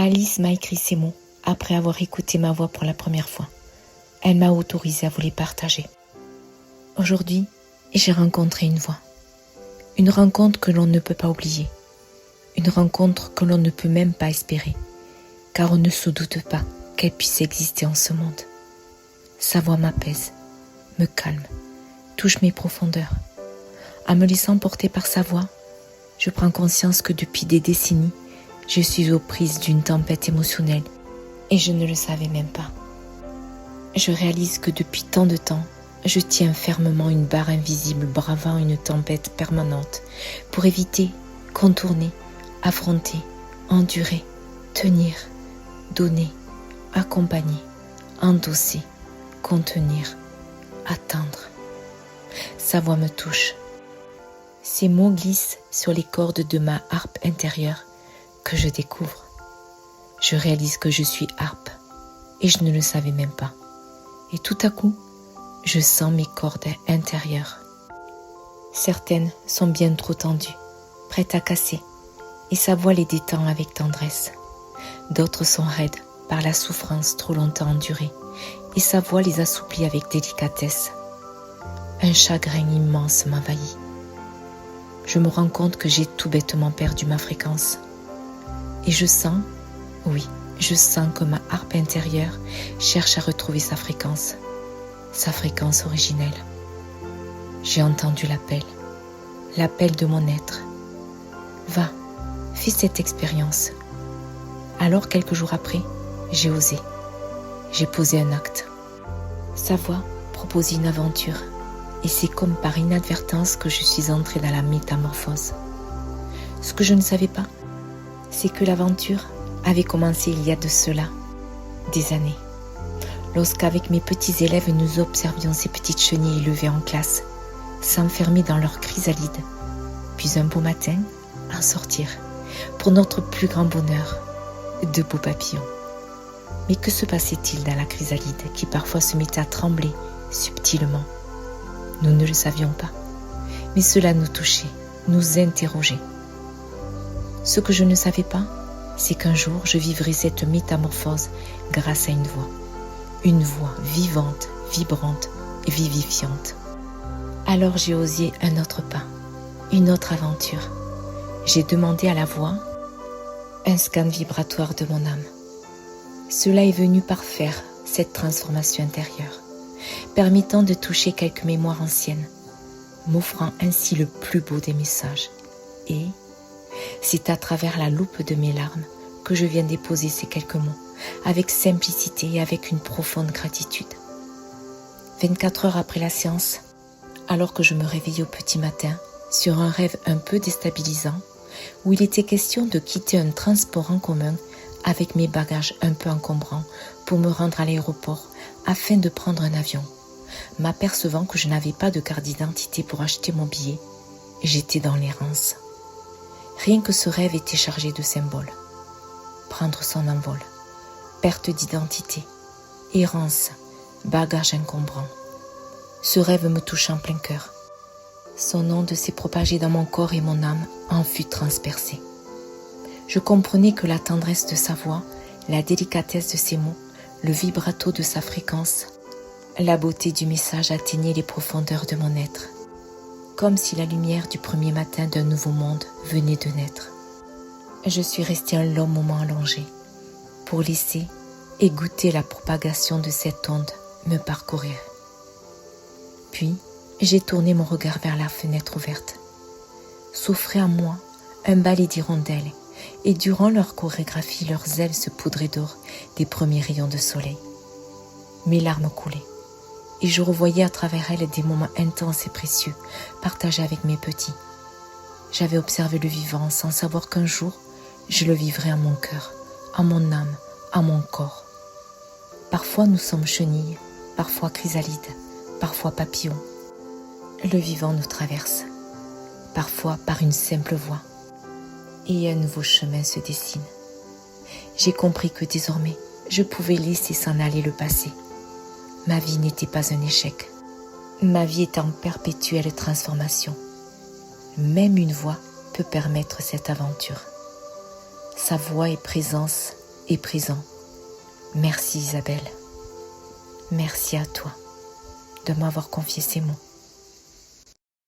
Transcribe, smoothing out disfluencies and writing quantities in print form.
Alice m'a écrit ces mots après avoir écouté ma voix pour la première fois. Elle m'a autorisée à vous les partager. Aujourd'hui, j'ai rencontré une voix. Une rencontre que l'on ne peut pas oublier. Une rencontre que l'on ne peut même pas espérer, car on ne se doute pas qu'elle puisse exister en ce monde. Sa voix m'apaise, me calme, touche mes profondeurs. En me laissant porter par sa voix, je prends conscience que depuis des décennies, je suis aux prises d'une tempête émotionnelle et je ne le savais même pas. Je réalise que depuis tant de temps, je tiens fermement une barre invisible bravant une tempête permanente pour éviter, contourner, affronter, endurer, tenir, donner, accompagner, endosser, contenir, attendre. Sa voix me touche. Ces mots glissent sur les cordes de ma harpe intérieure que je découvre. Je réalise que je suis harpe et je ne le savais même pas. Et tout à coup, je sens mes cordes intérieures. Certaines sont bien trop tendues, prêtes à casser, et sa voix les détend avec tendresse. D'autres sont raides par la souffrance trop longtemps endurée, et sa voix les assouplit avec délicatesse. Un chagrin immense m'envahit. Je me rends compte que j'ai tout bêtement perdu ma fréquence. Et je sens, oui, je sens que ma harpe intérieure cherche à retrouver sa fréquence originelle. J'ai entendu l'appel de mon être. Va, fais cette expérience. Alors quelques jours après, j'ai osé. J'ai posé un acte. Sa voix proposait une aventure. Et c'est comme par inadvertance que je suis entrée dans la métamorphose. Ce que je ne savais pas, c'est que l'aventure avait commencé il y a de cela des années. Lorsqu'avec mes petits élèves nous observions ces petites chenilles élevées en classe, s'enfermer dans leur chrysalide, puis un beau matin, en sortir, pour notre plus grand bonheur, de beaux papillons. Mais que se passait-il dans la chrysalide qui parfois se mettait à trembler subtilement? Nous ne le savions pas, mais cela nous touchait, nous interrogeait. Ce que je ne savais pas, c'est qu'un jour je vivrais cette métamorphose grâce à une voix vivante, vibrante et vivifiante. Alors j'ai osé un autre pas, une autre aventure. J'ai demandé à la voix un scan vibratoire de mon âme. Cela est venu parfaire cette transformation intérieure, permettant de toucher quelques mémoires anciennes, m'offrant ainsi le plus beau des messages. Et c'est à travers la loupe de mes larmes que je viens déposer ces quelques mots, avec simplicité et avec une profonde gratitude. 24 heures après la séance, alors que je me réveillais au petit matin, sur un rêve un peu déstabilisant, où il était question de quitter un transport en commun avec mes bagages un peu encombrants pour me rendre à l'aéroport afin de prendre un avion. M'apercevant que je n'avais pas de carte d'identité pour acheter mon billet, j'étais dans l'errance. Rien que ce rêve était chargé de symboles. Prendre son envol, perte d'identité, errance, bagages encombrants. Ce rêve me touche en plein cœur. Son onde s'est propagée dans mon corps et mon âme en fut transpercée. Je comprenais que la tendresse de sa voix, la délicatesse de ses mots, le vibrato de sa fréquence, la beauté du message atteignait les profondeurs de mon être, comme si la lumière du premier matin d'un nouveau monde venait de naître. Je suis restée un long moment allongée pour laisser et goûter la propagation de cette onde me parcourir. Puis, j'ai tourné mon regard vers la fenêtre ouverte. S'offrait à moi un balai d'hirondelles et durant leur chorégraphie, leurs ailes se poudraient d'or des premiers rayons de soleil. Mes larmes coulaient et je revoyais à travers elles des moments intenses et précieux partagés avec mes petits. J'avais observé le vivant sans savoir qu'un jour, je le vivrais à mon cœur, à mon âme, à mon corps. Parfois nous sommes chenilles, parfois chrysalides, parfois papillons. Le vivant nous traverse, parfois par une simple voix, et un nouveau chemin se dessine. J'ai compris que désormais, je pouvais laisser s'en aller le passé. Ma vie n'était pas un échec. Ma vie est en perpétuelle transformation. Même une voix peut permettre cette aventure. Sa voix et présence et présent. Merci Isabelle. Merci à toi de m'avoir confié ces mots.